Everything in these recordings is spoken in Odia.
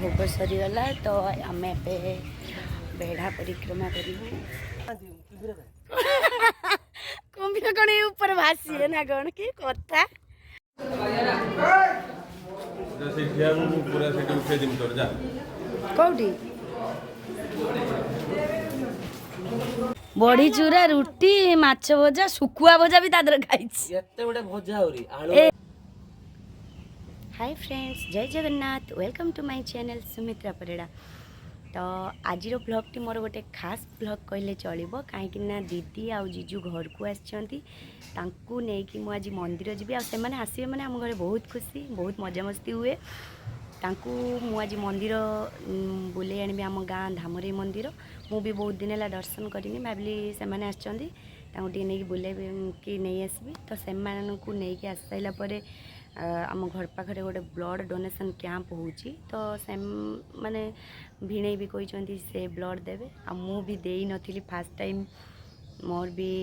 भोग सरीगला तो आम ए बेढ़ा परिक्रमा करूँ कुंभीर कण ऊपर भासी ना कौन कि कथा कौटी बड़ी चूरा रुटी माछ भजा सुकुआ भजा भी तादर खाई हाय फ्रेंड्स जय Jagannath welcome to my channel Sumitra Parida तो आज ब्लॉग टी मोर गोटे खास ब्लॉग कहले चलो कहीं दीदी आउ जीजू घर को आसकी मुझे मंदिर जी आसने आसवे मैंने आम घर बहुत खुशी बहुत मजामस्ती हुए मुझे मंदिर बुले आनी आम गाँ धामरे मंदिर मु भी बहुत दिन है दर्शन करनी भाविली से नहीं बुले कि नहीं आसबि तो से नहीं आस सारापर आम घर पाखे गोटे ब्लड डोनेशन कैंप होची तो से माने भिणे भी कहते से ब्लड देवे आ मु भी देई नथिली फास्ट टाइम मोर भी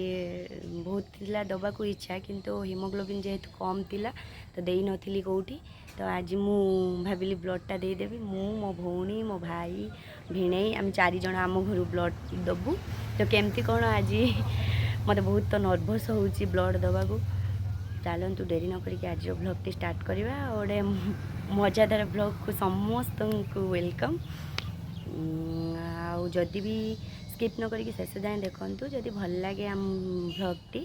बहुत थिला दबा को इच्छा किंतु हिमोग्लोबिन जेहेतु कम थिला तो देई नथिली कोठी तो आज मु भाविली ब्लडटा दे देबी मु मो भौणी मो भाई भिणे आम 4 जण आम घर ब्लड दबु तो केमती कौन आज मत बहुत तो नर्भस होची ब्लड दबा को चलतु डेरी न करके आज ब्लॉग टी स्टार्ट करवा गोटे मजादार ब्लॉग को समस्त को वेलकम आदि भी स्किप न करके शेष जाए देखूँ जदि भल लगे आम ब्लॉग टी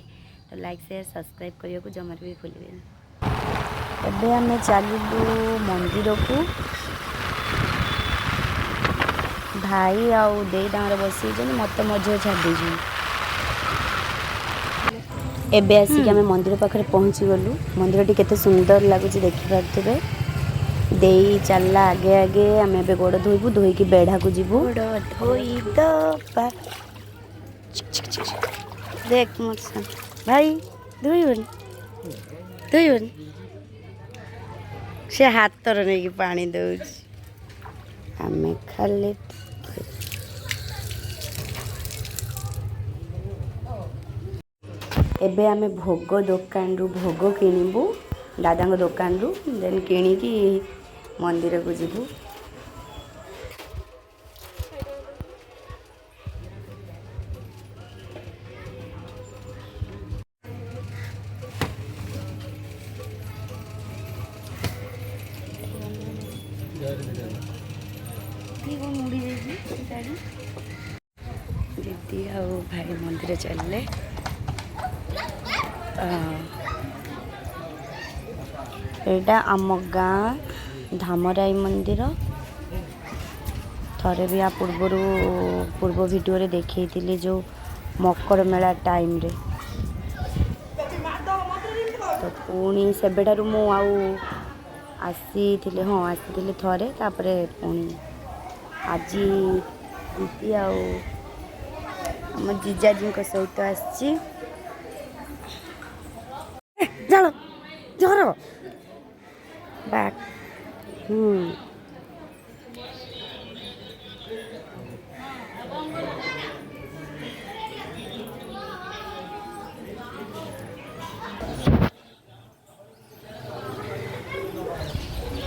तो लाइक शेयर सब्सक्राइब करने को जमार भी भूलें एबे आम चलू मंदिर को भाई आउ दे बस मत मझे छाड़ी एबे आसिक आम मंदिर पाखे पहुँची गलु मंदिर केते सुंदर लगुच देखिपे दे चलला आगे आगे आम ए गोड़ धोबू धोईकी बेढ़ा को जीवु धोई दबा देख मोर भाई धोईबन धोईबन से हाथ नहीं पानी दौच आम खाली एबे आमे भोग दुकान रु भोग किणबू दादा दुकान रु देन किणिकी मंदिर को जीवु दीदी आ भाई मंदिर चलले एटा आम गाँ धामराई मंदिर थरे भी आ पूर्व वीडियो रे देखी जो मकर मेला टाइम रे तो पुणी सेबेठारु मु आसी हाँ आसी थरे तापर पुणी आज दीदी आम जीजाजी सहित आसी चलो जोर बैक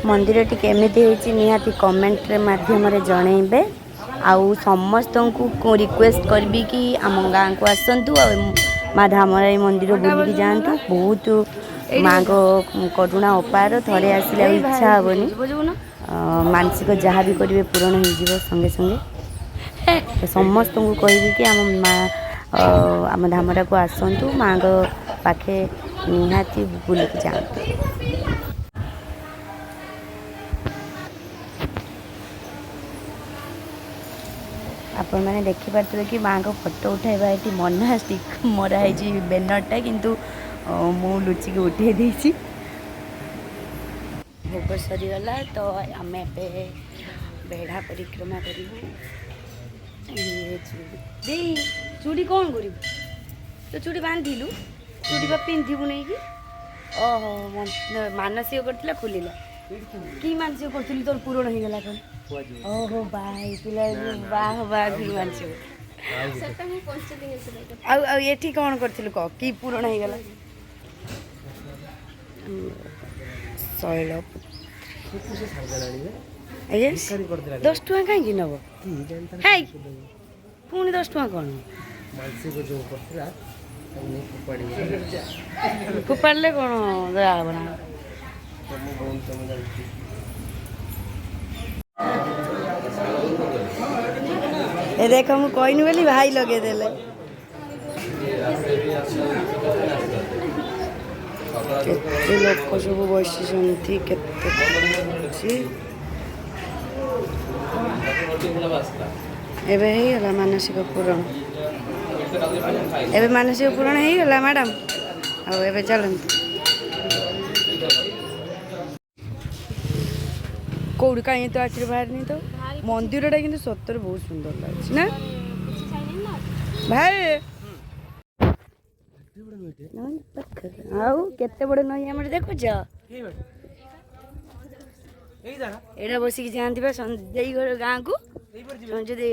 मंदिर टी केमिति होइछि निहाती कमेंट रे माध्यम रे जणैबे आउ समस्त को रिक्वेस्ट करबी कि आम गाँ को आसतु माँ धामराई मंदिर बुलिकी जातु बहुत माँ को करुणा अपार थरे आसिले इच्छा हेनी मानसिक जहाँ भी करेंगे पूरण हो संगे संगे तो समस्त को कहबी कि आम माँ आम धामरा को आसतु माँ को पाखे निहाती बुलिकी जातु आपण मैंने देखिपे कि माँ को फोटो उठाइबा ये मना स्टिक मराई बैनरटा किंतु मु लुचिकी उठे देसी भोग सरीगला तो आम ए बेढ़ा परिक्रमा करूँ चूड़ी कौन कर तो चूड़ी बांधिलु चूड़ी पिंधबू नहीं कि ओहो मानसिक करथिला खुलिला कि मानसिक करथिलु तोर पूरण हो गला कौन ओहो बाई पिला बाह बाह भी मानसिक सेटा मु 5 दिन से आ एठी कौन करथिलु क की पूरण हो गला शैल ଆଜ୍ଞା 10 ଟଙ୍କା କାହିଁକି ନେବ ହାଇ ପୁଣି 10 ଟଙ୍କା କ'ଣ ଫୋପାଡ଼ିଲେ କ'ଣ ଦୟା ହେବ ନା ଏ ଦେଖ ମୁଁ କହିନି ବୋଲି ଭାଇ ଲଗେଇଦେଲେ କେତେ ଲୋକ ସବୁ ବସିଛନ୍ତି କେତେ ଅଛି ଏବେ ହେଇଗଲା ମାନସିକ ପୂରଣ ଏବେ ମାନସିକ ପୂରଣ ହେଇଗଲା ମ୍ୟାଡ଼ାମ୍ ଆଉ ଏବେ ଚାଲନ୍ତୁ କୋଉଠି କାହିଁ ତ ଆଖିରେ ବାହାରିନି ତ ମନ୍ଦିରଟା କିନ୍ତୁ ସତରେ ବହୁତ ସୁନ୍ଦର ଲାଗୁଛି ନା ଭାଇ ଆଉ କେତେ ବଡ଼ ନଈ ଆମର ଦେଖୁଛ ଏଇଟା ବସିକି ଯାଆନ୍ତି ବା ଦେଇ ଘର ଗାଁକୁ ସଞ୍ଜ ଦେଇ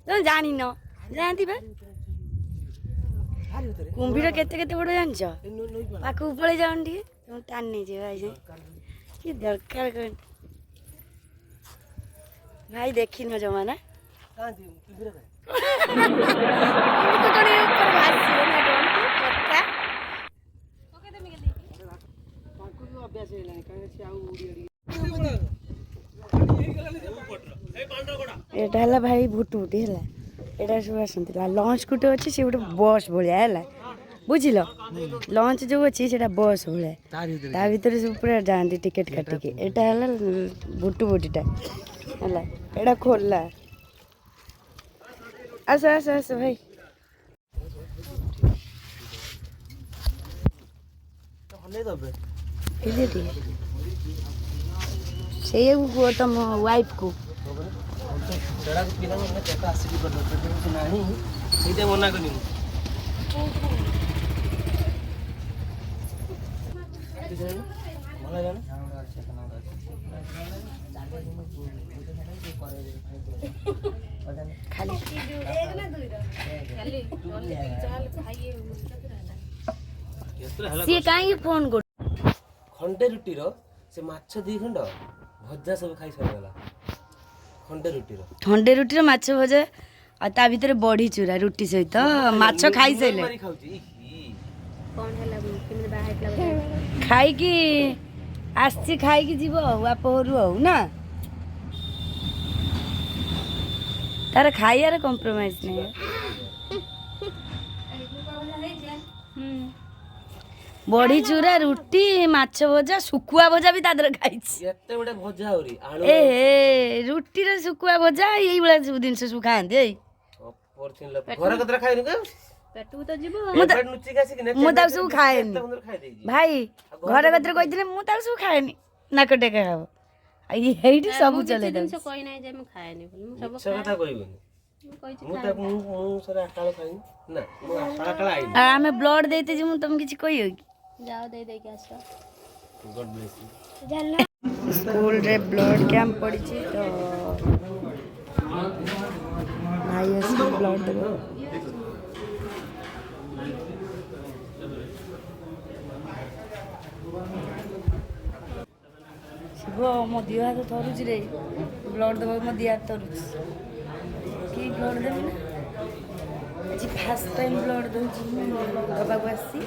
ତମେ ଜାଣିନ ଯାଆନ୍ତି ବା କୁମ୍ଭୀର କେତେ କେତେ ବଡ଼ ଜାଣିଛ ପାଖକୁ ପଳେଇ ଯାଉନି ଟିକେ ତମେ ଟାଣି ନେଇଯିବ ଭାଇ କି ଦରକାର କଣ ଭାଇ ଦେଖିନ ଜମା ନା ଏଇଟା ହେଲା ଭାଇ ଭୁଟୁଭୁଟି ହେଲା ଏଇଟା ସବୁ ଆସନ୍ତି ଲଞ୍ଚ ଗୋଟେ ଅଛି ସେ ଗୋଟେ ବସ୍ ଭଳିଆ ହେଲା ବୁଝିଲ ଲଞ୍ଚ ଯେଉଁ ଅଛି ସେଇଟା ବସ୍ ଭଳିଆ ତା ଭିତରେ ସବୁ ପୁରା ଯାଆନ୍ତି ଟିକେଟ୍ କାଟିକି ଏଇଟା ହେଲା ଭୁଟୁଭୁଟିଟା ହେଲା ଏଇଟା ଖୋଲା ଆସ ଆସ ଆସ ଭାଇ ସେଇଆକୁ କୁହ ତମ ୱାଇଫ୍କୁ ମନା କରିନି ଖାଲି ସିଏ କାହିଁକି ଫୋନ୍ କରୁ ଖଣ୍ଡେ ରୁଟିର ସେ ମାଛ 2 ଖଣ୍ଡ ଭଜା ସବୁ ଖାଇ ସରିଗଲା ଖଣ୍ଡେ ରୁଟିର ମାଛ ଭଜା ଆଉ ତା ଭିତରେ ବଢି ଚୁରା ରୁଟି ସହିତ ମାଛ ଖାଇସାରିଲେ ଖାଇକି ଆସିଛି ଖାଇକି ଯିବ ଆଉ ବାପ ଘରୁ ଆଉ ନା ତାର ଖାଇବାର କମ୍ପ୍ରୋମାଇଜ ନାହିଁ ବଢି ଚୁରା ରୁଟି ମାଛ ଭଜା ଶୁଖୁଆ ଭଜା ବି ତା ଦେହରେ ଖାଇଛି ଏ ରୁଟିର ଶୁଖୁଆ ଭଜା ଏଇଭଳିଆ ସବୁ ଜିନିଷ ସବୁ ଖାଆନ୍ତି ଏଇ ମୁଁ ତାକୁ ସବୁ ଖାଏନି ଭାଇ ଘର କତିରେ କହିଥିଲେ ମୁଁ ତାକୁ ସବୁ ଖାଏନି ନାକ ଟେକା ହବ ଏଇଠି ସବୁ ଚଲେଇ ଆମେ ବ୍ଲଡ ଦେଇତେ ଯିବୁ ତମେ କିଛି କହିବ କି ସ୍କୁଲରେ ବ୍ଲଡ କ୍ୟାମ୍ପ ପଡ଼ିଛି ତ ଭାଇ ଆସିକି ବ୍ଲଡ ଦେବ ଶିବ ମୋ ଦେହ ହାତ ଥରୁଛି ରେ ବ୍ଲଡ ଦେବାକୁ ମୋ ଦେହ ହାତ ଥରୁଛି କି ବ୍ଲଡ ଦେବି ନା ଆଜି ଫାର୍ଷ୍ଟ ଟାଇମ୍ ବ୍ଲଡ ଦେଉଛି ଦେବାକୁ ଆସିଛି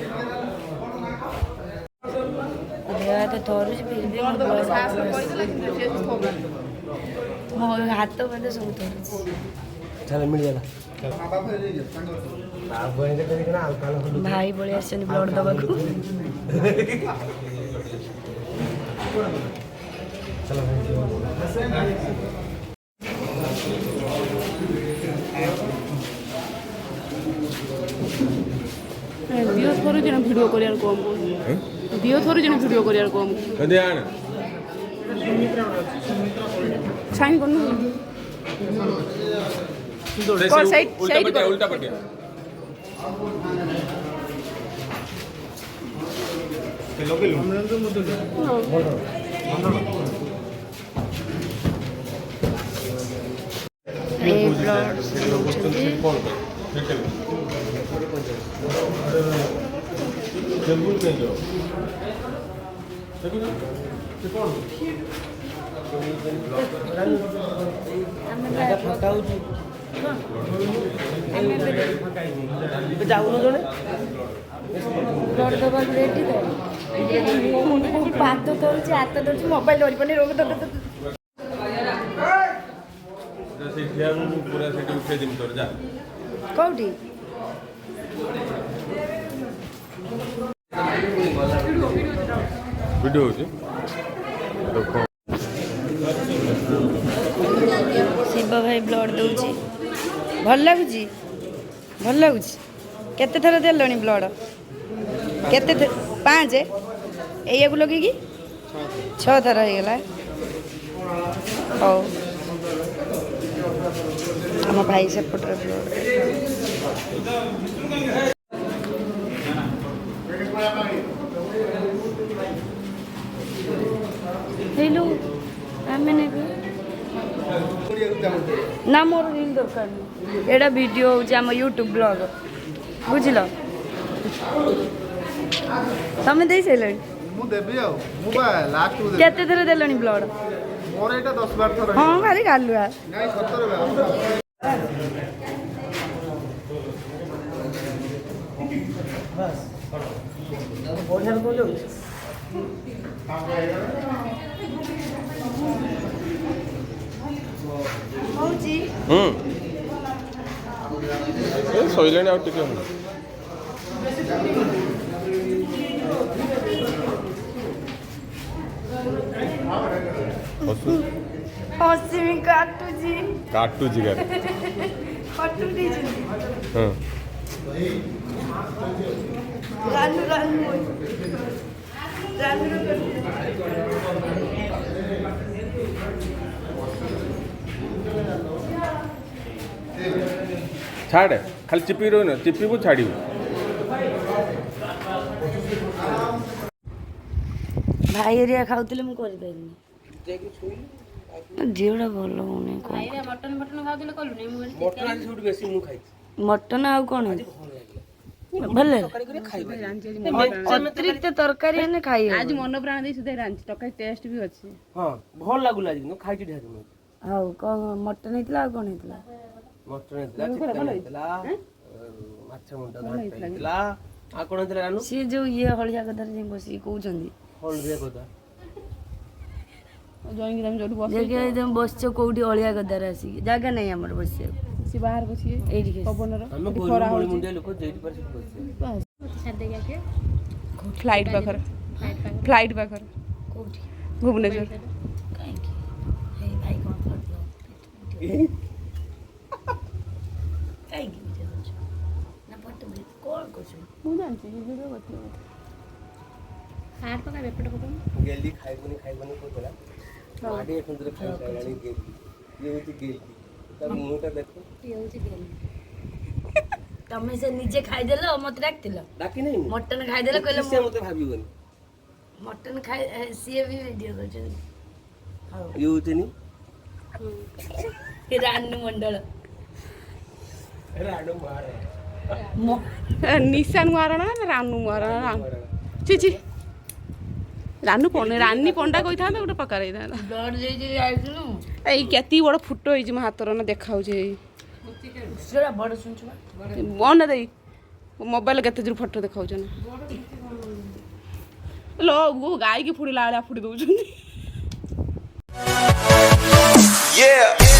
ଦେହ ହାତ ଥରୁଛି ଫିର୍ ବି ମୋ ହାତ ମଧ୍ୟ ସବୁ ଥରୁଛି ଭାଇ ପଳେଇ ଆସିଛନ୍ତି ବ୍ଲଡ ଦେବାକୁ दियो थोड़ी जन वीडियो करियर कम दियो थोड़ी जन वीडियो करियर कम कदे आना साइन करनु और साइड उल्टा पटिया किलो हमरा तो मत ଏ ବ୍ଲଡ ଦେଉଛନ୍ତି टेबल पे जाओ देखो ସେ କ'ଣ ଫାଙ୍କା ହଉଛି ଯାଉନ ଜଣେ ବ୍ଲଡ୍ ଦେବାକୁ ରେଡ଼ି ତ ହାତ ଧରୁଛି ମୋବାଇଲ ଧରିବନି ରୋଗ ସେ ଠିଆ ମୁଁ ପୁରା ସେଠି ଉଠେଇ ଦେବି ତୋର ଯା କୋଉଠି ଭିଡ଼ିଓ ହେଉଛି ଶିବ ଭାଇ ବ୍ଲଡ୍ ଦେଉଛି ଭଲ ଲାଗୁଛି କେତେ ଥର ଦେଲଣି ବ୍ଲଡ୍ କେତେ 5 ଏଇଆକୁ ଲଗେଇକି 6 ଥର ହେଇଗଲା ହଉ ଆମ ଭାଇ ସେପଟରେ ବ୍ଲଡ୍ ହେଇଲୁ ଆମେ ନେବୁ ନା ମୋର ରିଲ୍ ଦରକାର ନାହିଁ ଏଇଟା ଭିଡ଼ିଓ ହେଉଛି ଆମ ୟୁଟ୍ୟୁବ୍ ବ୍ଲଗ୍ ବୁଝିଲ ତମେ ଦେଇ ସାରିଲଣି ମୁଁ ଦେବି ଆଉ ମୁଁ ବା ଲାଷ୍ଟକୁ ଦେବି କେତେ ଥର ଦେଲଣି ବ୍ଲଡ୍ ମୋର ଏଇଟା 10-12 ଥର ହଁ ଭାରି ଗାଲୁଆ ନାଇଁ ସତରେ ବା ପଇସା କଣ ଯାଉଛି ହେଉଛି ଏ ଶୋଇଲେଣି ଆଉ ଟିକେ ହସିମି କାଟୁଛି କାଟୁଛି ଗାରେ ଫଟୋ ଦେଇଛନ୍ତି ହଁ ରାନୁ ଛାଡ଼େ ଖାଲି ଚିପିକି ରହିନ ଚିପିବୁ ଛାଡ଼ିବୁ ଭାଇ ଏରିଆ ଖାଉଥିଲେ ମୁଁ କରିପାରିନି ଝିଅଟା ଭଲ ହଉନି କ'ଣ ମଟନ ଖାଉଥିଲେ କଲୁନି ମୁଁ ମଟନ ଆଜି ସବୁଠୁ ବେଶୀ ମୁଁ ଖାଇଛି ମଟନ ଆଉ କ'ଣ ଭଲ ଅତିରିକ୍ତ ତରକାରୀ ହେଲେ ଖାଇ ଆଜି ମନ ପ୍ରାଣ ଦେଇ ସୁଧା ରାନ୍ଧି ତରକାରୀ ଟେଷ୍ଟ ବି ଅଛି ହଁ ଭଲ ଲାଗୁଲା ଆଜି କିନ୍ତୁ ଖାଇଛି ଢେର ମୁଁ ଆଉ କ'ଣ ମଟନ ହେଇଥିଲା ଆଉ କ'ଣ ହେଇଥିଲା ମଟନ ହେଇଥିଲା ଚିକେନ ହେଇଥିଲା ମାଛ ମୁଣ୍ଡ ହେଇଥିଲା ଆଉ କ'ଣ ହେଇଥିଲା ରାନୁ ସିଏ ଯୋଉ ଇଏ ହଳିଆ କଥାରେ ଯାଇ ବସିକି କହୁଛନ୍ତି ହଳଦିଆ କଥା ଜଇଁକି ତମେ ଯୋଉଠି ଜାଗା ତମେ ବସିଛ କୋଉଠି ଅଳିଆ ଗଦାରେ ଆସିକି ଜାଗା ନାହିଁ ଆମର ବସିବାକୁ ବସି ବାହାର ବସିବେ ଏଇଠି ପବନର ଆମେ ମୁଣ୍ଡିଆ ଲୋକ ଯେଇଠି ପାରେ ସେଠି ବସିଛେ ଫ୍ଲାଇଟ୍ ପାଖରେ କୋଉଠି ଭୁବନେଶ୍ୱର କାହିଁକି ଏଇ ଭାଇ କ'ଣ କରିଦେବ କାହିଁକି ବିଚାର କରୁଛ ନା ଫଟୋ କ'ଣ କରୁଛ ମୁଁ ଜାଣିଛି ଭିଡ଼ିଓ କରିଥିଲି ହାର୍ଟ ପକା ବେପଟ ପକା ଗେଲି ଖାଇବନି କହୁଥିଲା ମାଡ଼ି ଏଖୁନ୍ଦରେ ଖାଇସାରିଲାଣି ଗେଲି ଇଏ ହେଉଛି ଗେଲି ତା ମୁହଁଟା ଦେଖ ତମେ ସେ ନିଜେ ଖାଇଦେଲ ମତେ ଡାକିଥିଲ ଡାକି ନାହିଁ ମଟନ ଖାଇଦେଲ କହିଲେ ସେ ମତେ ଭାବିବନି ମଟନ ଖାଇ ସିଏ ବି ଭିଡ଼ିଓ କରୁଛନ୍ତି ହଉ ଇଏ ହଉଛନି ରାନୁ ମଣ୍ଡଳ ରାଡୁ ମାର ନିଶାନ ମହାରଣା ନା ରାନୁ ମହାରଣା ଛି ରାନୀ ପଣ୍ଡା କହିଥାନ୍ତା ଗୋଟେ ପ୍ରକାର ହେଇଥାନ୍ତା ବ୍ଲଡ୍ ଦେଇକି ଯାଇଥିଲୁ ଏଇ କେତିକି ବଡ଼ ଫୁଟ ହେଇଛି ମୋ ହାତର ନା ଦେଖାଉଛି ଏଇ ସେଟା ବଡ଼ ଶୁଣୁଛୁ ବଣ୍ଡା ଦେଇ ମୋବାଇଲ କେତେ ଦୂର ଫଟୋ ଦେଖାଉଛି ନା ଲୋ ଗାଈକି ଫୁଡ଼ିଲା ଭଳିଆ ଫୁଡ଼ି ଦଉଛନ୍ତି Yeah.